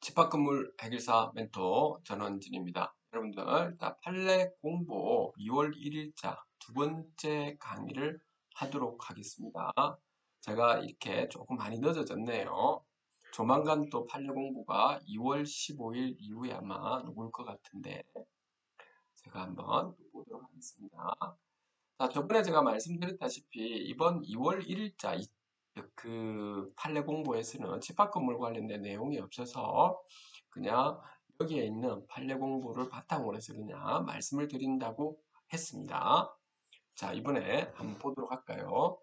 집합건물 해결사 멘토 전원진입니다. 여러분들, 판례 공부 2월 1일자 두 번째 강의를 하도록 하겠습니다. 제가 이렇게 조금 많이 늦어졌네요. 조만간 또 판례 공부가 2월 15일 이후에 아마 나올 것 같은데 제가 한번 보도록 하겠습니다. 자, 저번에 제가 말씀드렸다시피 이번 2월 1일자 그 판례 공부에서는 집합건물 관련된 내용이 없어서 그냥 여기에 있는 판례 공부를 바탕으로 해서 그냥 말씀을 드린다고 했습니다. 자, 이번에 한번 보도록 할까요?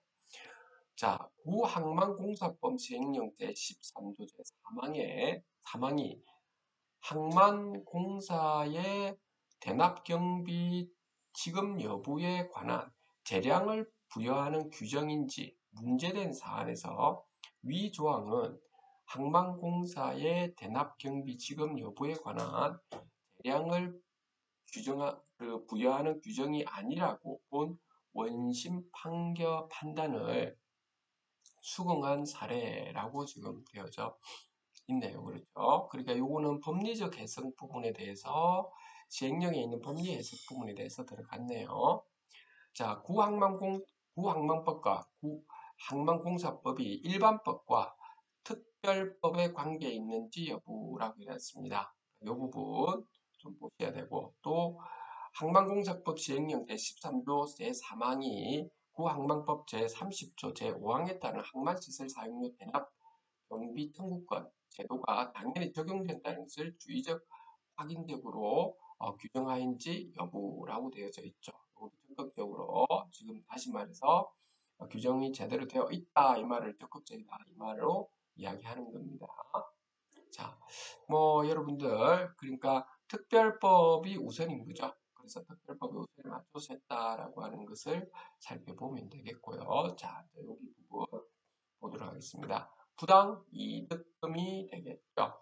자, 구항만공사법 시행령 제13조 제3항이 항만공사의 대납경비 지급 여부에 관한 재량을 부여하는 규정인지 문제된 사안에서 위 조항은 항만공사의 대납경비 지급 여부에 관한 재량을 부여하는 규정이 아니라고 본 원심 판단을 수긍한 사례라고 지금 되어져 있네요. 그렇죠? 그러니까 요거는 법리적 해석 부분에 대해서 시행령에 있는 법리 해석 부분에 대해서 들어갔네요. 자, 구항만법과 구항만공사법이 일반법과 특별법에 관계 있는지 여부라고 해놨습니다. 이 부분 좀 보셔야 되고, 또 항만공사법 시행령 제13조 제3항이 구항만법 제30조 제5항에 따른 항만시설 사용료 대납 경비 청구권 제도가 당연히 적용된다는 것을 주의적 확인적으로 규정하인지 여부라고 되어져 있죠. 이것도 적극적으로 지금 다시 말해서 규정이 제대로 되어 있다 이 말을 적극적이다 이 말로 이야기하는 겁니다. 자, 뭐 여러분들 그러니까 특별법이 우선인 거죠. 그래서 특별법이 우선을 맞춰서 했다라고 하는 것을 살펴보면 되겠고요. 자, 여기 부분 보도록 하겠습니다. 부당이득금이 되겠죠.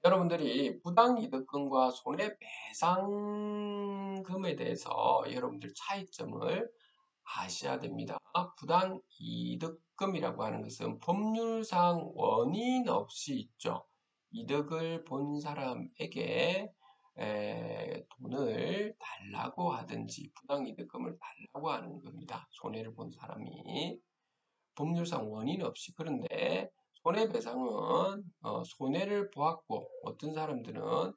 여러분들이 부당이득금과 손해배상금에 대해서 여러분들 차이점을 아셔야 됩니다. 부당이득금이라고 하는 것은 법률상 원인 없이 있죠. 이득을 본 사람에게 돈을 달라고 하든지 부당이득금을 달라고 하는 겁니다. 손해를 본 사람이. 법률상 원인 없이. 그런데 손해배상은 손해를 보았고 어떤 사람들은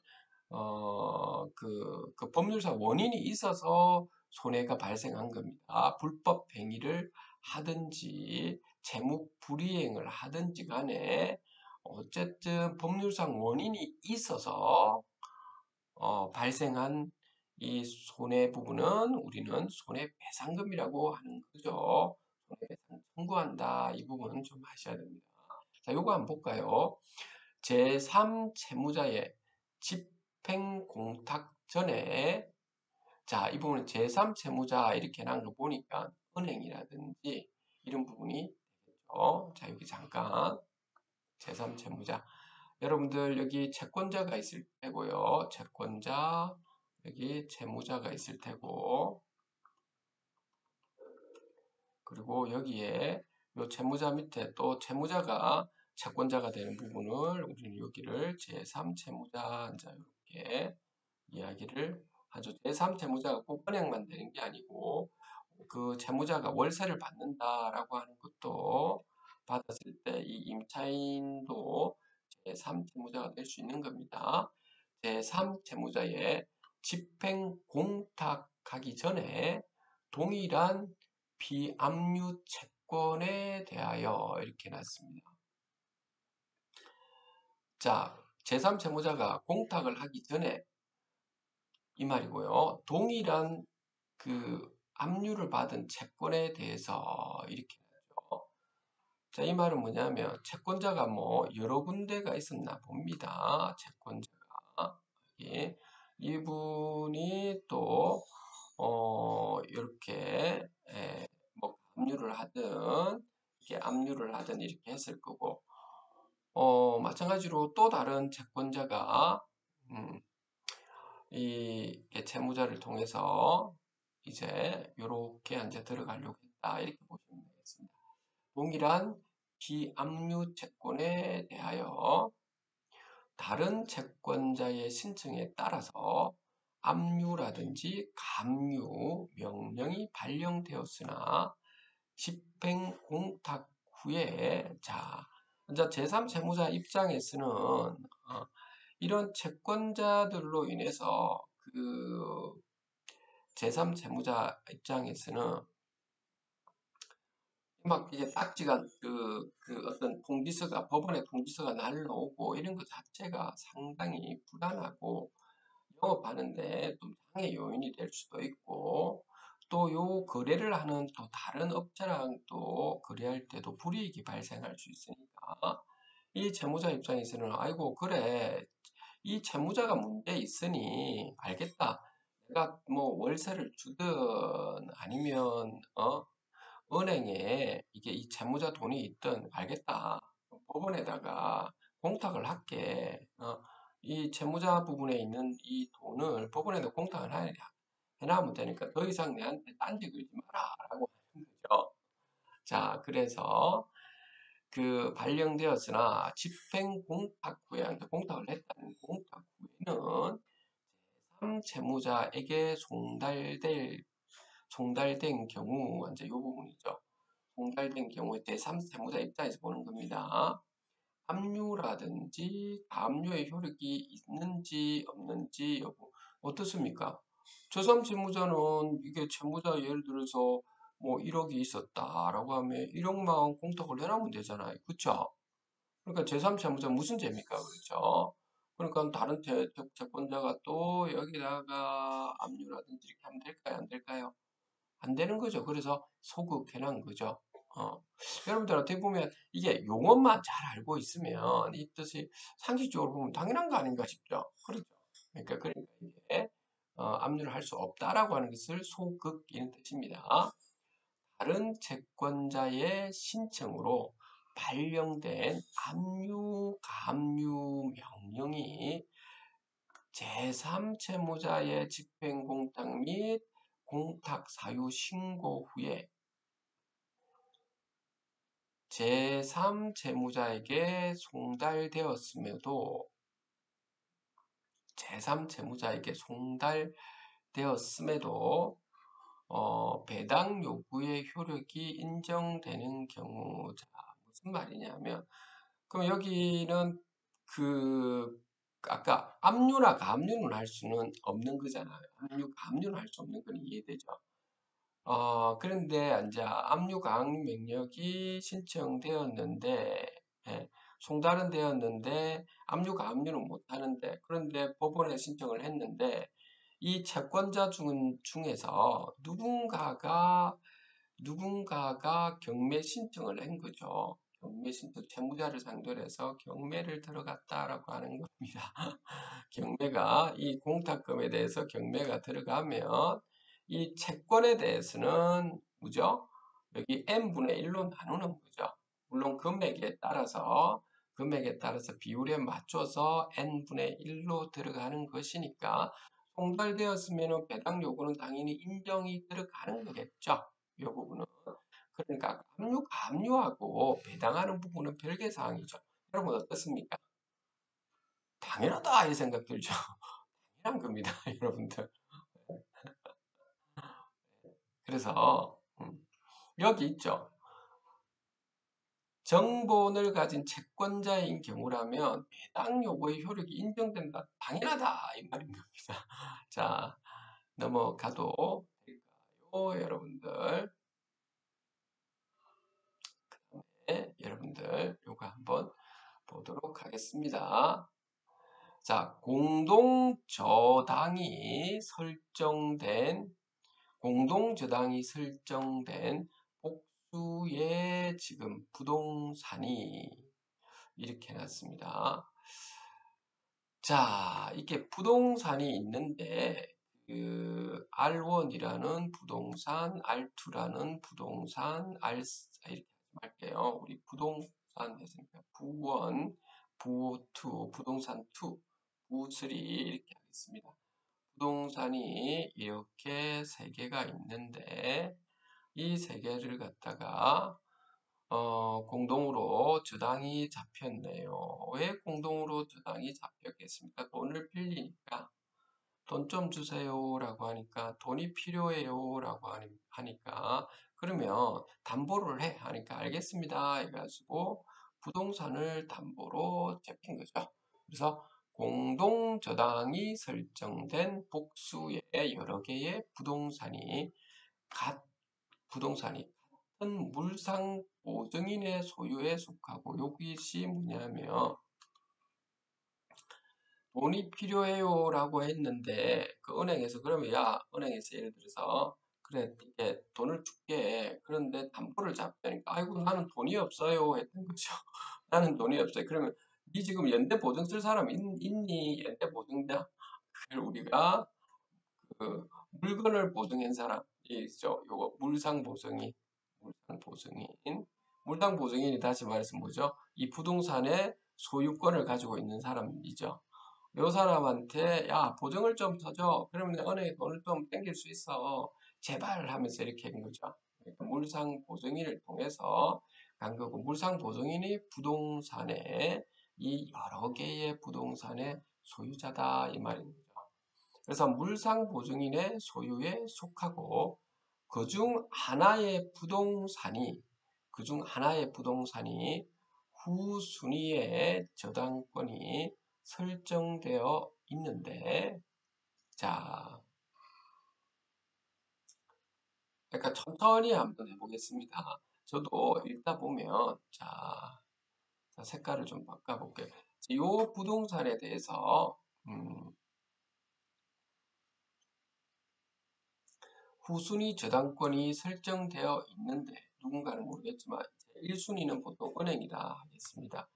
그 법률상 원인이 있어서 손해가 발생한 겁니다. 불법 행위를 하든지 채무 불이행을 하든지 간에 어쨌든 법률상 원인이 있어서 발생한 이 손해 부분은 우리는 손해배상금이라고 하는 거죠. 손해배상 청구한다. 이 부분은 좀 아셔야 됩니다. 자, 요거 한번 볼까요? 제3채무자의 집행공탁 전에 자, 이 부분은 제3채무자 이렇게 난 거 보니까 은행이라든지 이런 부분이 되겠죠. 자, 여기 잠깐 제3채무자 여러분들 여기 채권자가 있을 테고요. 채권자 여기 채무자가 있을 테고 그리고 여기에 요 채무자 밑에 또 채무자가 채권자가 되는 부분을 우리는 여기를 제3채무자 자 이렇게 이야기를 하죠. 제3채무자가 꼭 은행만 되는 게 아니고 그 채무자가 월세를 받는다라고 하는 것도 받았을 때 이 임차인도 제3채무자가 될 수 있는 겁니다. 제3채무자의 집행공탁하기 전에 동일한 비압류 채권에 대하여 이렇게 놨습니다. 자, 제3채무자가 공탁을 하기 전에 이 말이고요. 동일한 그 압류를 받은 채권에 대해서 이렇게 하죠. 자, 이 말은 뭐냐면 채권자가 뭐 여러 군데가 있었나 봅니다. 채권자가 여기 이분이 또 이렇게 뭐 압류를 하든 이렇게 압류를 하든 이렇게 했을 거고 마찬가지로 또 다른 채권자가 이 채무자를 통해서 이제 이렇게 이제 들어가려고 했다 이렇게 보시면 되겠습니다. 동일한 비압류 채권에 대하여 다른 채권자의 신청에 따라서 압류라든지 감류 명령이 발령되었으나 집행 공탁 후에 이제 제3채무자 입장에서는 이런 채권자들로 인해서 그 제3채무자 입장에서는 막 이게 딱지가 그 어떤 통지서가 법원의 통지서가 날라오고 이런 것 자체가 상당히 불안하고 영업하는데 좀 장애 요인이 될 수도 있고 또 요 거래를 하는 또 다른 업체랑 또 거래할 때도 불이익이 발생할 수 있으니까 이 채무자 입장에서는 아이고 그래 이 채무자가 문제 있으니 알겠다. 내가 뭐 월세를 주든 아니면 은행에 이게 이 채무자 돈이 있든 알겠다. 법원에다가 공탁을 할게. 이 채무자 부분에 있는 이 돈을 법원에다 공탁을 해놔면 되니까 더 이상 내한테 딴지 걸지 마라라고 하는 거죠. 자, 그래서 그 발령되었으나 집행 공탁 후에 공탁을 했다는 공탁 후에는 제3채무자에게 송달된 경우 이제 이 부분이죠. 송달된 경우에 제3채무자 입장에서 보는 겁니다. 압류라든지 가압류의 효력이 있는지 없는지 여부 어떻습니까? 제3채무자는 이게 채무자 예를 들어서 뭐 1억이 있었다라고 하면 1억만 공탁을 해놓으면 되잖아요. 그쵸? 그러니까 제3채무자 무슨 죄입니까? 그렇죠? 그러니까 다른 채권자가 또 여기다가 압류라든지 이렇게 하면 될까요? 안 될까요? 안 되는 거죠. 그래서 소극해놓은 거죠. 여러분들 어떻게 보면 이게 용어만 잘 알고 있으면 이 뜻이 상식적으로 보면 당연한 거 아닌가 싶죠. 그렇죠. 그러니까 이게 압류를 할 수 없다라고 하는 것을 소극이는 뜻입니다. 다른 채권자의 신청으로 발령된 압류, 감류 명령이 제3채무자의 집행공탁 및 공탁 사유 신고 후에 제3채무자에게 송달되었음에도 배당 요구의 효력이 인정되는 경우 무슨 말이냐면 그럼 여기는 그 아까 압류나 가압류는 할 수는 없는 거잖아요. 가압류는 할 수 없는 건 이해되죠. 그런데 이제 압류 가압류 명령이 신청되었는데 송달은 되었는데 압류 가압류는 못 하는데 그런데 법원에 신청을 했는데 이 채권자 중에서 누군가가 경매 신청을 한 거죠. 경매 신청, 채무자를 상대로 해서 경매를 들어갔다라고 하는 겁니다. 경매가, 이 공탁금에 대해서 경매가 들어가면 이 채권에 대해서는, 뭐죠? 여기 n분의 1로 나누는 거죠. 물론 금액에 따라서 비율에 맞춰서 n분의 1로 들어가는 것이니까 송달되었으면 배당 요구는 당연히 인정이 들어가는 거겠죠. 이 부분은. 그러니까 압류하고 배당하는 부분은 별개 사항이죠. 여러분 어떻습니까? 당연하다 이 생각 들죠. 당연한 겁니다, 여러분들. 그래서 여기 있죠. 정본을 가진 채권자인 경우라면 배당 요구의 효력이 인정된다. 당연하다 이 말인 겁니다. 자, 넘어가도 될까요, 여러분들? 여러분들 요거 한번 보도록 하겠습니다. 자, 공동저당이 설정된 복수의 지금 부동산이 이렇게 해놨습니다. 자, 이게 부동산이 있는데 그 R1이라는 부동산, R2라는 부동산, 이렇게 할게요. 우리 부동산 했으니까 부1, 부2, 부동산 2, 부3 이렇게 하겠습니다. 부동산이 이렇게 세 개가 있는데 이 세 개를 갖다가 공동으로 저당이 잡혔네요. 왜 공동으로 저당이 잡혔겠습니까? 돈을 빌리니까 돈 좀 주세요라고 하니까 돈이 필요해요라고 하니까 그러면 담보를 해 하니까 알겠습니다 해가지고 부동산을 담보로 잡힌 거죠. 그래서 공동저당이 설정된 복수의 여러 개의 부동산이 같은 물상 보증인의 소유에 속하고 여기시 뭐냐면 돈이 필요해요라고 했는데 그 은행에서 그러면 야 은행에서 예를 들어서 그래 이게 돈을 줄게 그런데 담보를 잡자니까 아이고 나는 돈이 없어요 했던 거죠. 나는 돈이 없어요. 그러면 니 지금 연대 보증 쓸 사람 있니? 연대 보증자? 그걸 우리가 그 물건을 보증한 사람이 있죠. 요거 물상 보증인이 다시 말해서 뭐죠? 이 부동산의 소유권을 가지고 있는 사람이죠. 요 사람한테 야 보증을 좀 서줘. 그러면 내 은행에 돈을 좀 땡길 수 있어. 제발 하면서 이렇게 한 거죠. 그러니까 물상 보증인을 통해서 간 거고 물상 보증인이 부동산의 이 여러 개의 부동산의 소유자다 이 말입니다. 그래서 물상 보증인의 소유에 속하고 그 중 하나의 부동산이 후순위의 저당권이 설정되어 있는데, 자, 그러니까 천천히 한번 해보겠습니다. 저도 읽다 보면, 자, 색깔을 좀 바꿔볼게요. 이 부동산에 대해서, 후순위 저당권이 설정되어 있는데, 누군가는 모르겠지만, 1순위는 보통 은행이다 하겠습니다.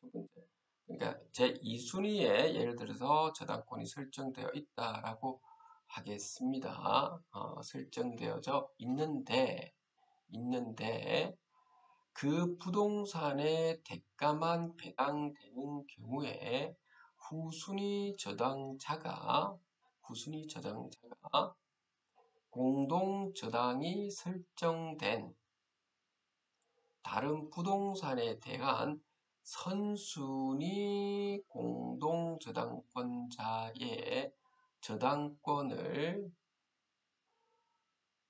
첫 번째. 그러니까 제2순위에 예를 들어서 저당권이 설정되어 있다라고 하겠습니다. 설정되어져 있는데 그 부동산의 대가만 배당되는 경우에 후순위 저당자가 공동저당이 설정된 다른 부동산에 대한 선순위 공동저당권자의 저당권을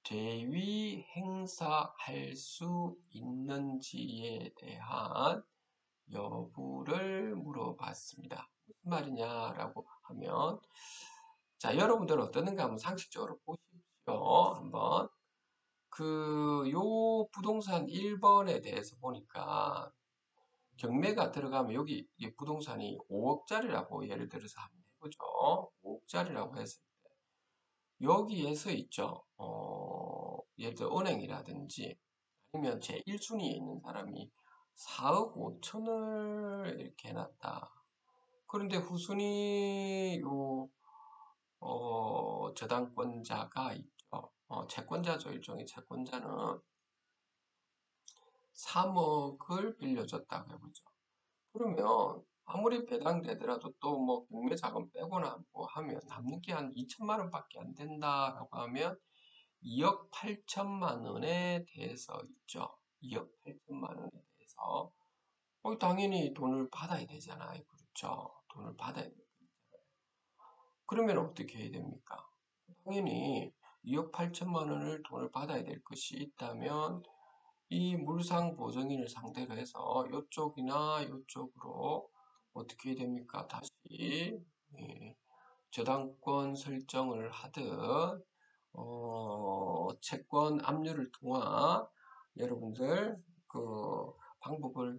대위 행사할 수 있는지에 대한 여부를 물어봤습니다. 무슨 말이냐라고 하면, 자, 여러분들은 어떠는가 한번 상식적으로 보십시오. 한번. 요 부동산 1번에 대해서 보니까 경매가 들어가면 여기 이 부동산이 5억짜리라고 예를 들어서 한번 해보죠. 5억짜리라고 했을 때 여기에서 있죠. 예를 들어 은행이라든지 아니면 제 1순위에 있는 사람이 4억 5천을 이렇게 해놨다. 그런데 후순위 저당권자가 있죠. 채권자죠. 일종의 채권자는 3억을 빌려줬다고 해보죠. 그러면 아무리 배당되더라도 또 뭐 경매 자금 빼거나 뭐 하면 남는 게 한 2천만 원밖에 안 된다라고 하면 2억 8천만 원에 대해서 있죠. 2억 8천만 원에 대해서 당연히 돈을 받아야 되잖아요. 그렇죠. 돈을 받아야 되잖아요. 그러면 어떻게 해야 됩니까? 당연히 2억 8천만 원을 돈을 받아야 될 것이 있다면 이 물상 보증인을 상대로 해서 이쪽이나 이쪽으로 어떻게 됩니까? 다시 예, 저당권 설정을 하듯 채권 압류를 통한 여러분들 그 방법을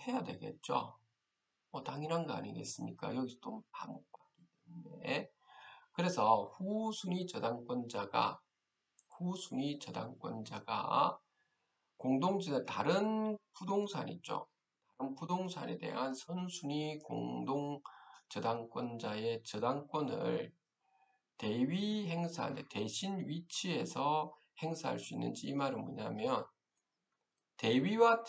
해야 되겠죠. 당연한 거 아니겠습니까? 여기서 또 못 받기 때문에. 그래서 후순위 저당권자가 다른 부동산 있죠. 다른 부동산에 대한 선순위 공동 저당권자의 저당권을 대위 행사하는데 대신 위치에서 행사할 수 있는지 이 말은 뭐냐면 대위와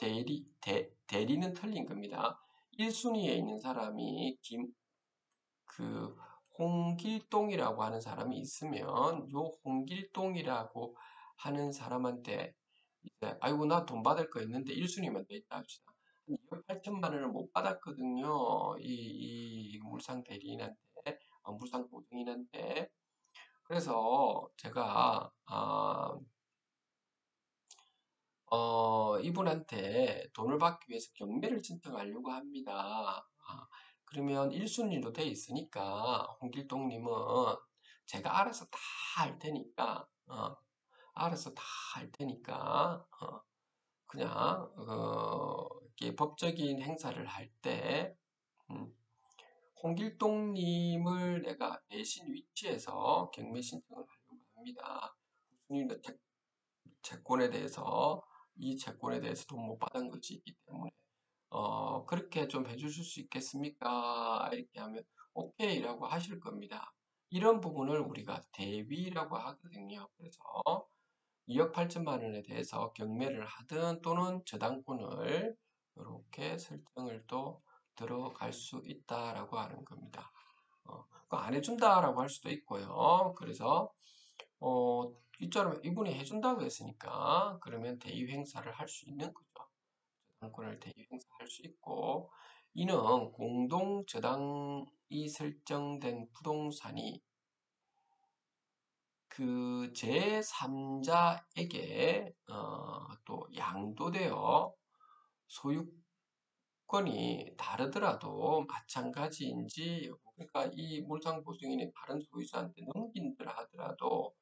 대리는 틀린 겁니다. 1순위에 있는 사람이 홍길동이라고 하는 사람이 있으면 요 홍길동이라고 하는 사람한테 이제 아이고 나 돈 받을 거 있는데 1순위만 돼 있다 합시다. 한 2억 8천만 원을 못 받았거든요. 이 물상 대리인한테, 물상 보증인한테. 그래서 제가 이분한테 돈을 받기 위해서 경매를 신청하려고 합니다. 그러면 1순위로 돼 있으니까 홍길동님은 제가 알아서 다 할 테니까 알아서 다 할 테니까 그냥 이렇게 법적인 행사를 할 때 홍길동님을 내가 대신 위치해서 경매 신청을 하려고 합니다. 무슨 채권에 대해서 이 채권에 대해서 돈 못 받은 것이 있기 때문에 그렇게 좀 해주실 수 있겠습니까? 이렇게 하면 오케이라고 하실 겁니다. 이런 부분을 우리가 대위라고 하거든요. 그래서 2억 8천만 원에 대해서 경매를 하든 또는 저당권을 이렇게 설정을 또 들어갈 수 있다라고 하는 겁니다. 안 해준다라고 할 수도 있고요. 그래서 이처럼 이분이 해준다고 했으니까 그러면 대위 행사를 할 수 있는 거죠. 저당권을 대위 행사할 수 있고 이는 공동 저당이 설정된 부동산이 그 제3자에게 또 양도되어 소유권이 다르더라도 마찬가지인지 그러니까 이 물상보증인이 다른 소유자한테 넘긴다 하더라도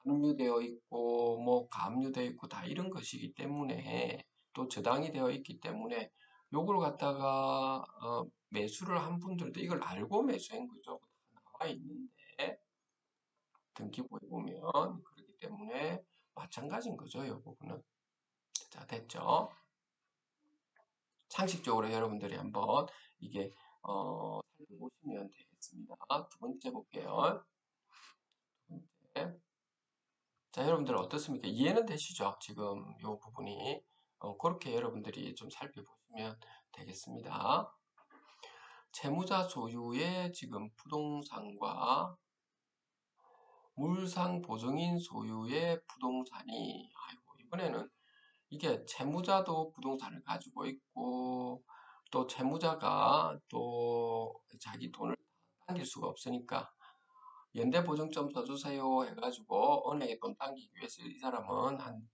압류되어 있고 뭐 가압류되어 있고 다 이런 것이기 때문에 또 저당이 되어 있기 때문에 요걸 갖다가 매수를 한 분들도 이걸 알고 매수한 거죠. 나와 있는데 등기부에 보면 그렇기 때문에 마찬가지인 거죠. 이 부분은. 자, 됐죠? 상식적으로 여러분들이 한번 이게 살펴보시면 되겠습니다. 두 번째 볼게요. 두 번째. 자, 여러분들 어떻습니까? 이해는 되시죠? 지금 이 부분이 그렇게 여러분들이 좀 살펴보시면 되겠습니다. 채무자 소유의 지금 부동산과 물상 보증인 소유의 부동산이 아이고 이번에는 이게 채무자도 부동산을 가지고 있고 또 채무자가 또 자기 돈을 당길 수가 없으니까 연대보증 좀 써주세요 해가지고 은행에 돈 당기기 위해서 이 사람은 한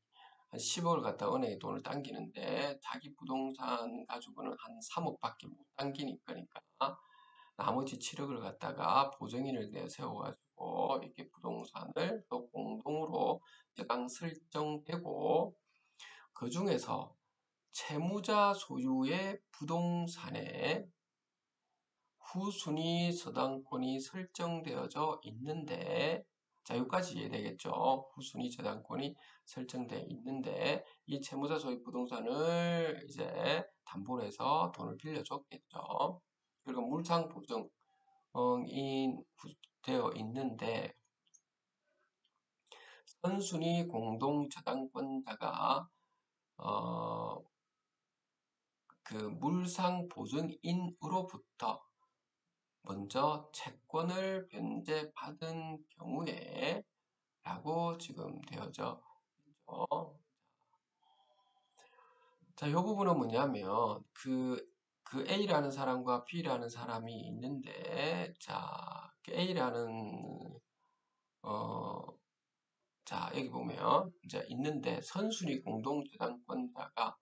10억을 갖다 은행에 돈을 당기는데 자기 부동산 가지고는 한 3억밖에 못 당기니까 그러니까 나머지 7억을 갖다가 보증인을 내세워가지고 이렇게 부동산을 또 공동으로 저당 설정되고 그 중에서 채무자 소유의 부동산에 후순위 저당권이 설정되어져 있는데 자 여기까지 이해되겠죠? 후순위 저당권이 설정되어 있는데 이 채무자 소유 부동산을 이제 담보로 해서 돈을 빌려줬겠죠. 그리고 물상 보증이 되어 있는데 선순위 공동 저당권자가 그 물상 보증인으로부터 먼저 채권을 변제받은 경우에 라고 지금 되어져 있죠. 자, 이 부분은 뭐냐면 그 A라는 사람과 B라는 사람이 있는데 자, 그 A라는 자, 여기 보면 이제 있는데 선순위 공동저당권자가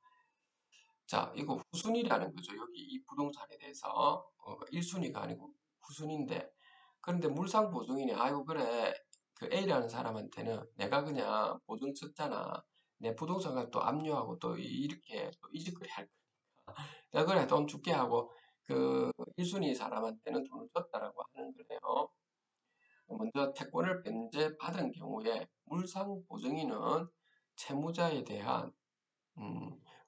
자, 이거 후순위라는 거죠. 여기 이 부동산에 대해서 1순위가 아니고 후순위인데 그런데 물상 보증인이 아이고 그래 그 A라는 사람한테는 내가 그냥 보증 썼잖아. 내 부동산을 또 압류하고 또 이렇게 또 이직거리 할 거니까 내가 그래 돈 줄게 하고 그 1순위 사람한테는 돈을 줬다라고 하는 거예요. 먼저 채권을 변제받은 경우에 물상 보증인은 채무자에 대한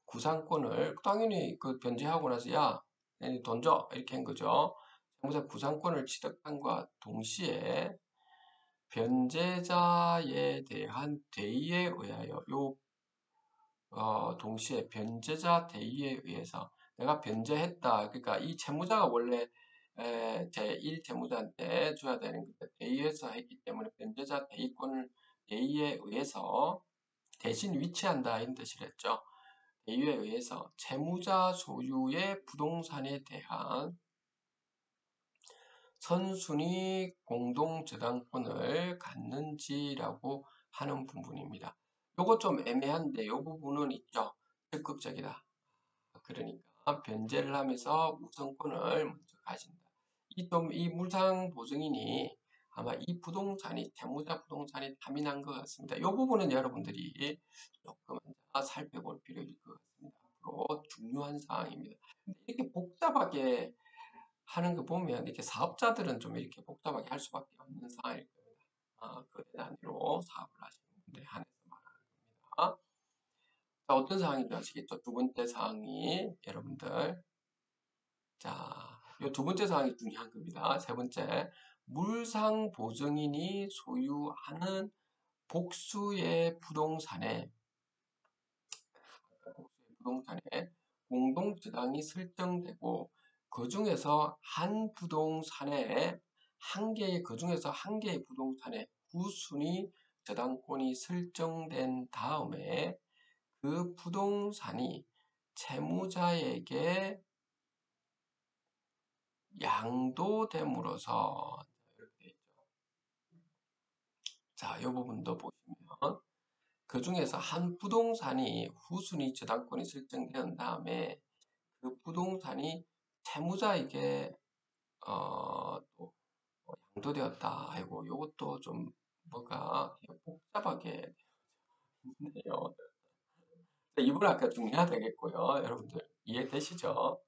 구상권을 당연히 그 변제하고 나서 야, 돈 줘 이렇게 한 거죠. 채무자 구상권을 취득함과 동시에 변제자에 대한 대의에 의하여 동시에 변제자 대의에 의해서 내가 변제했다. 그러니까 이 채무자가 원래 제1 채무자한테 줘야 되는 건데 대의에서 했기 때문에 변제자 대의권을 대의에 의해서 대신 위치한다 이런 뜻이랬죠. 대유에 의해서 채무자 소유의 부동산에 대한 선순위 공동저당권을 갖는지라고 하는 부분입니다. 요거 좀 애매한데 요 부분은 있죠. 적극적이다. 그러니까 변제를 하면서 우선권을 먼저 가진다. 이 물상 보증인이 아마 이 부동산이 채무자 부동산이 타민한 것 같습니다. 이 부분은 여러분들이 조금 살펴볼 필요가 있을 것 같습니다. 앞으로 중요한 사항입니다. 이렇게 복잡하게 하는 거 보면 이렇게 사업자들은 좀 이렇게 복잡하게 할 수밖에 없는 상황일 겁니다. 거래 단위로 사업을 하시는 분들에 한해서 말하는 겁니다. 자, 어떤 사항인지 아시겠죠? 두 번째 사항이 여러분들 자, 이 두 번째 사항이 중요한 겁니다. 세 번째, 물상 보증인이 소유하는 복수의 부동산에 공동저당이 설정되고 그 중에서 한 개의 부동산에 후순위 저당권이 설정된 다음에 그 부동산이 채무자에게 양도됨으로써 이렇게 돼 있죠. 자, 이 부분도 보시면 그 중에서 한 부동산이 후순위 저당권이 설정된 다음에 그 부동산이 채무자에게 또 양도되었다. 아이고, 이것도 좀 뭐가 복잡하게 되네요. 이분 아까 중요하다 되겠고요. 여러분들 이해되시죠?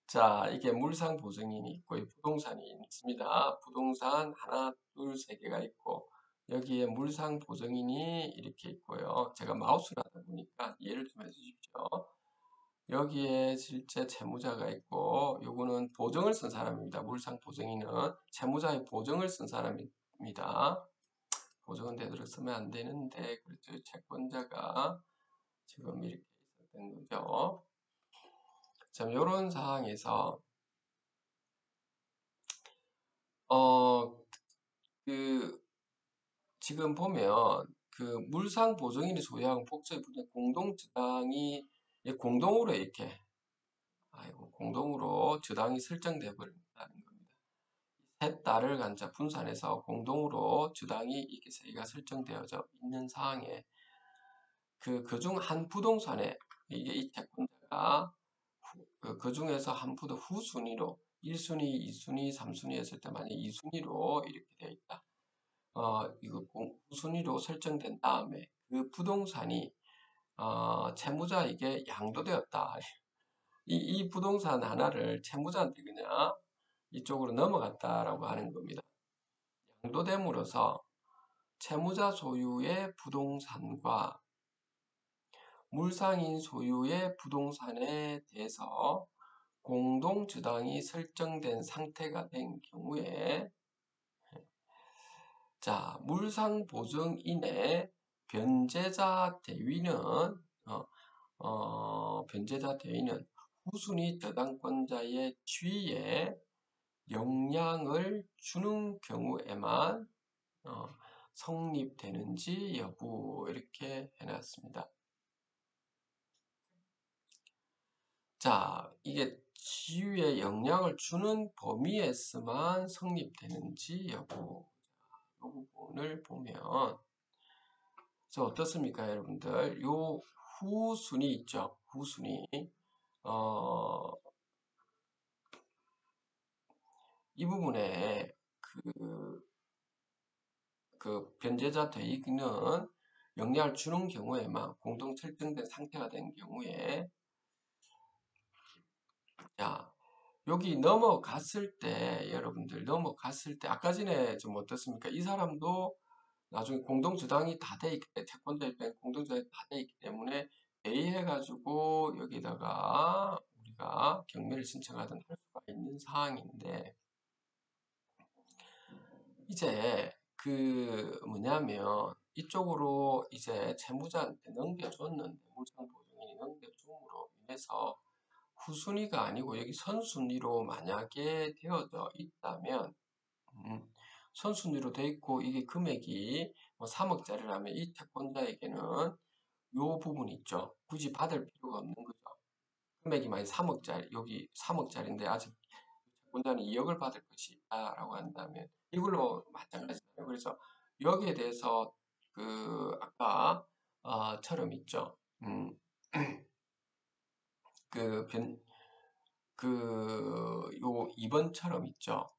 자, 이게 물상 보증인이 있고 부동산이 있습니다. 부동산 하나, 둘, 세 개가 있고 여기에 물상 보증인이 이렇게 있고요. 제가 마우스를 하다 보니까 이해를 좀 해주십시오. 여기에 실제 채무자가 있고 요거는 보증을 쓴 사람입니다. 물상 보증인은 채무자의 보증을 쓴 사람입니다. 보증은 되도록 쓰면 안 되는데 그렇죠. 채권자가 지금 이렇게 있었던 거죠. 자, 이런 상황에서 그 지금 보면 그 물상 보증인이 소유한 복수의 부분 공동저당이 공동으로 이렇게 공동으로 저당이 설정되어 버린다는 겁니다. 셋 다를 간자 분산해서 공동으로 저당이 이렇게 세 개가 설정되어져 있는 상황에 그중 한 부동산에 이게 이 채권자가 그 중에서 한 부도 후순위로 1순위, 2순위, 3순위 했을 때 만약 2순위로 이렇게 되어 있다. 이거 후순위로 설정된 다음에 그 부동산이 채무자에게 양도되었다. 이 부동산 하나를 채무자한테 그냥 이쪽으로 넘어갔다라고 하는 겁니다. 양도됨으로써 채무자 소유의 부동산과 물상인 소유의 부동산에 대해서 공동저당이 설정된 상태가 된 경우에 자, 물상보증인의 변제자 대위는 후순위 저당권자의 지위에 영향을 주는 경우에만 성립되는지 여부 이렇게 해놨습니다. 자, 이게 지위에 영향을 주는 범위에서만 성립되는지 여부 이 부분을 보면 어떻습니까 여러분들? 요 후순위 있죠? 후순위 이 부분에 그 변제자 대익은 영향을 주는 경우에만 공동 설정된 상태가 된 경우에 자 여기 넘어갔을 때 여러분들 넘어갔을 때 아까 전에 좀 어떻습니까? 이 사람도 나중에 공동저당이 다 돼 있기 때문에 채권자 입장에 공동저당이 다 돼 있기 때문에 대의해가지고 여기다가 우리가 경매를 신청하든 할 수가 있는 상황인데 이제 그 뭐냐면 이쪽으로 이제 채무자한테 넘겨줬는데 물상보증인이 넘겨줌으로 인해서 후순위가 아니고 여기 선순위로 만약에 되어져 있다면 선순위로 돼 있고 이게 금액이 뭐 3억짜리라면 이 채권자에게는 요 부분 있죠. 굳이 받을 필요가 없는 거죠. 금액이 만약 3억짜리, 여기 3억짜리인데 아직 채권자는 2억을 받을 것이 있다라고 한다면 이걸로 마찬가지예요. 그래서 여기에 대해서 그 아까 처럼 있죠. 그 변, 요 2번처럼 있죠.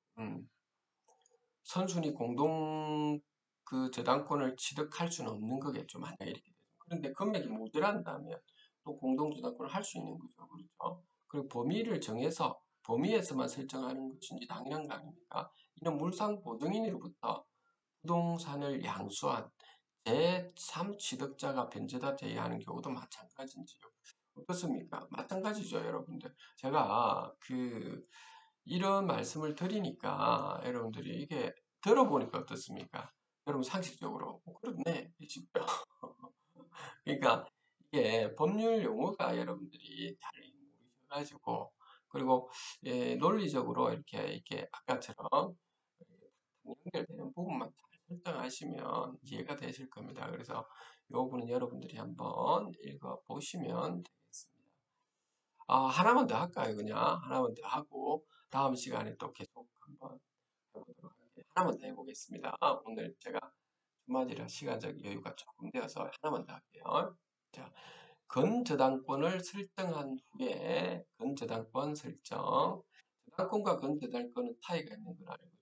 선순위 공동 그 저당권을 취득할 수는 없는 거겠죠. 만약에 이렇게 되면. 그런데 금액이 모자란다면 또 공동 저당권을 할 수 있는 거죠. 그렇죠. 그리고 범위를 정해서 범위에서만 설정하는 것인지 당연한 거 아닙니까? 이는 물상 보증인으로부터 부동산을 양수한 제3 취득자가 변제다 제외하는 경우도 마찬가지인지요. 어떻습니까? 마찬가지죠, 여러분들. 제가 이런 말씀을 드리니까 여러분들이 이게 들어보니까 어떻습니까? 여러분 상식적으로 그렇네 싶죠. 그러니까 이게 법률 용어가 여러분들이 잘 모르셔가지고 그리고 논리적으로 이렇게 아까처럼 연결되는 부분만 잘 설정하시면 이해가 되실 겁니다. 그래서 이 부분은 여러분들이 한번 읽어보시면 되겠습니다. 하나만 더 할까요? 그냥 하나만 더 하고 다음 시간에 또 계속 한번 해보도록 할게요. 하나만 더 해보겠습니다. 오늘 제가 주말이라 시간적 여유가 조금 되어서 하나만 더 할게요. 자, 건저당권을 설정한 후에 건저당권 설정. 저당권과 건저당권은 차이가 있는 걸 알고 아시죠?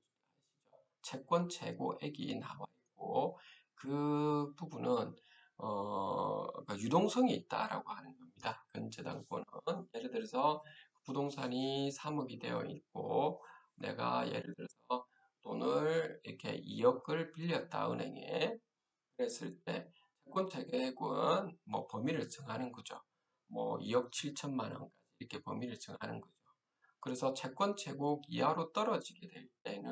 채권 최고액이 나와 있고 그 부분은 그러니까 유동성이 있다라고 하는 겁니다. 건저당권은 예를 들어서 부동산이 3억이 되어 있고 내가 예를 들어서 돈을 이렇게 2억을 빌렸다 은행에 그랬을 때 채권 최고액은 뭐 범위를 정하는 거죠. 뭐 2억 7천만 원까지 이렇게 범위를 정하는 거죠. 그래서 채권 최고액 이하로 떨어지게 될 때는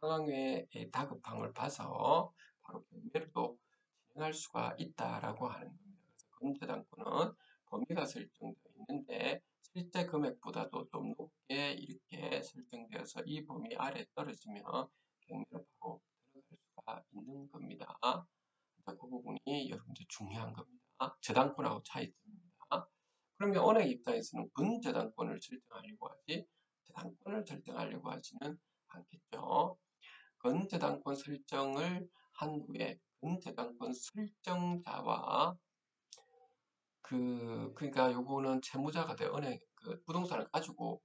상황의 다급함을 봐서 바로 경매를 또 진행할 수가 있다라고 하는 겁니다. 그래서 건저당권은 범위가 설정되어 있는데 실제 금액보다도 좀 높게 이렇게 설정되어서 이 범위 아래 떨어지면 경매로 바로 들어갈 수가 있는 겁니다. 그 부분이 여러분들 중요한 겁니다. 저당권하고 차이점입니다. 그러면 은행 입장에서는 근저당권을 설정하려고 하지 저당권을 설정하려고 하지는 않겠죠. 근저당권 설정을 한 후에 근저당권 설정자와 그러니까 요거는 채무자가 돼 은행 부동산을 가지고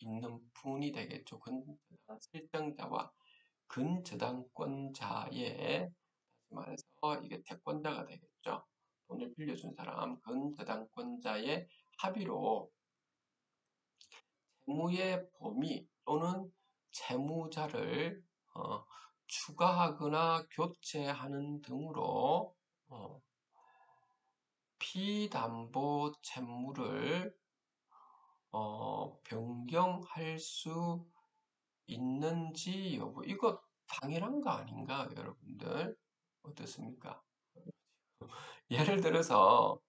있는 분이 되겠죠. 근저당 설정자와 근저당권자의 다시 말해서 이게 채권자가 되겠죠. 돈을 빌려준 사람 근저당권자의 합의로 채무의 범위 또는 채무자를 추가하거나 교체하는 등으로 피담보 채무를 변경할 수 있는지 여부 이거 당연한 거 아닌가 여러분들 어떻습니까? 예를 들어서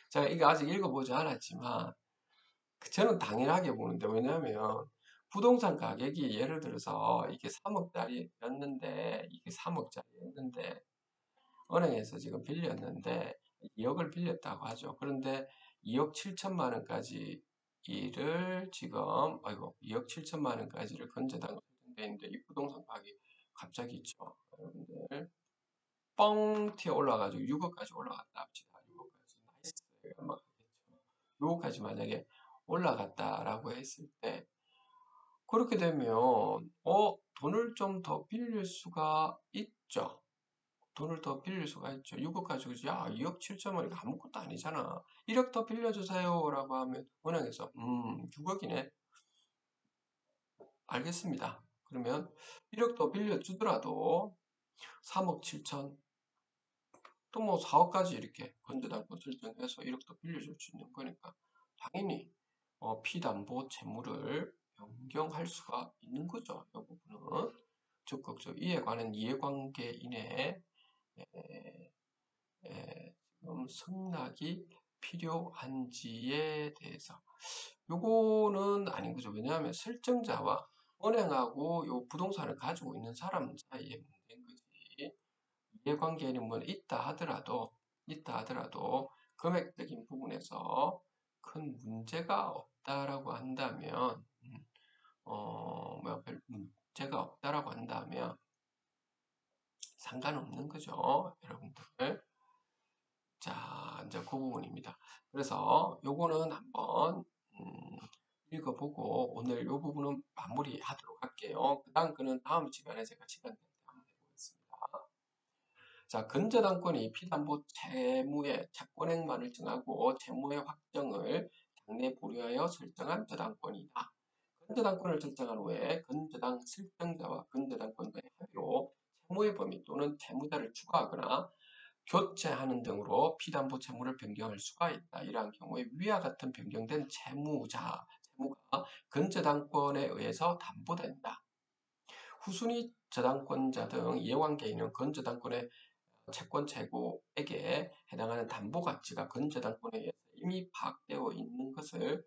제가 이거 아직 읽어보지 않았지만 저는 당연하게 보는데 왜냐하면 부동산 가격이 예를 들어서 이게 3억짜리였는데 이게 3억짜리였는데 은행에서 지금 빌렸는데 2억을 빌렸다고 하죠. 그런데 2억 7천만 원까지 이를 지금 2억 7천만 원까지를 건저당 설정돼 있는데 이 부동산 가격이 갑자기 있죠. 여러분들 뻥 튀어 올라가지고 6억까지 올라갔다 합시다. 6억까지 나이스 막 6억까지 만약에 올라갔다라고 했을 때 그렇게 되면 돈을 좀 더 빌릴 수가 있죠. 돈을 더 빌릴 수가 있죠. 6억 가지고 야 2억 7천만 원 아무것도 아니잖아. 1억 더 빌려주세요 라고 하면 은행에서 6억이네. 알겠습니다. 그러면 1억 더 빌려주더라도 3억 7천 또 뭐 4억까지 이렇게 건저당권 설정해서 1억 더 빌려줄 수 있는 거니까 당연히 피담보 채무를 변경할 수가 있는 거죠. 이 부분은 적극적 이에 관한 이해관계인의 지금 승낙이 필요한지에 대해서 요거는 아닌 거죠. 왜냐하면 설정자와 은행하고 요 부동산을 가지고 있는 사람 사이의 문제인 거지. 이해관계는 뭐 있다 하더라도 금액적인 부분에서 큰 문제가 없다라고 한다면, 별 문제가 없다라고 한다면 상관없는 거죠, 여러분들. 자, 이제 그 부분입니다. 그래서 요거는 한번 읽어보고 오늘 요 부분은 마무리하도록 할게요. 그 다음 거는 다음 시간에 제가 시간 될 때 한번 해보겠습니다. 자, 근저당권이 피담보 채무의 채권액만을 정하고 채무의 확정을 당내 보류하여 설정한 저당권이다. 근저당권을 설정한 후에 근저당 설정자와 근저당권자의 합의로 채무의 범위 또는 채무자를 추가하거나 교체하는 등으로 피담보 채무를 변경할 수가 있다. 이러한 경우에 위와 같은 변경된 채무가 근저당권에 의해서 담보된다. 후순위 저당권자 등 이해관계인은 근저당권의 채권 재고액에 해당하는 담보 가치가 근저당권에 의해서 이미 파악되어 있는 것을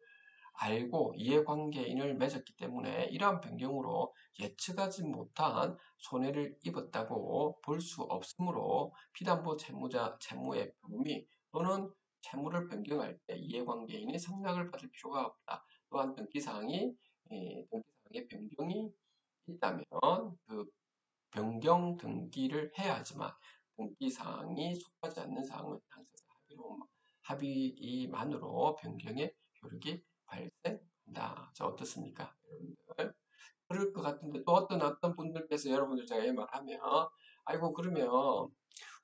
알고 이해관계인을 맺었기 때문에 이러한 변경으로 예측하지 못한 손해를 입었다고 볼 수 없으므로 피담보 채무의 범위 또는 채무를 변경할 때 이해관계인이 상납을 받을 필요가 없다. 또한 등기사항의 변경이 있다면 그 변경 등기를 해야 하지만 등기사항이 속하지 않는 사항은 당사자 합의만으로 변경의 효력이 발생한다. 자, 어떻습니까, 여러분들? 그럴 것 같은데 또 어떤 분들께서 여러분들 제가 이 말하면 아이고 그러면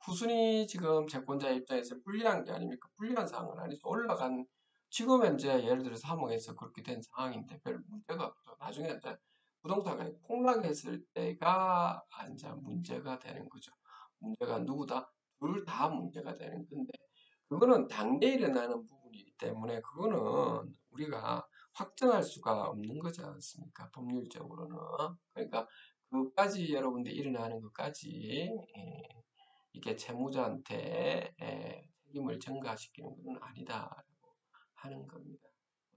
후순위 지금 채권자 입장에서 불리한 게 아닙니까? 불리한 상황은 아니죠. 올라간 지금 현재 예를 들어서 3억에서 그렇게 된 상황인데 별 문제가 없죠. 나중에 이제 부동산이 폭락했을 때가 이제 문제가 되는 거죠. 문제가 누구다? 둘 다 문제가 되는 건데 그거는 당내 일어나는 부분이기 때문에 그거는 우리가 확정할 수가 없는 거지 않습니까? 법률적으로는. 그러니까 그까지 여러분들 일어나는 것까지 이게 채무자한테 책임을 전가시키는 것은 아니다라고 하는 겁니다.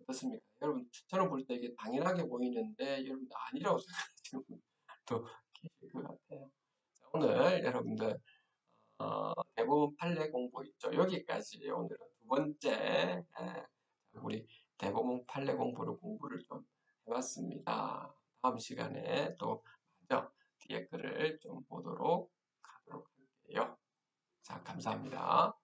어떻습니까? 여러분, 저는 볼 때 이게 당연하게 보이는데 여러분들 아니라고 생각하시는 분도 계실 것 같아요. 자, 오늘 여러분들 대부분 판례 공부 있죠. 여기까지 오늘은 두 번째 우리 대부분 판례 공부를 좀 해봤습니다. 다음 시간에 또 먼저 뒤에 글을 좀 보도록 하도록 할게요. 자, 감사합니다.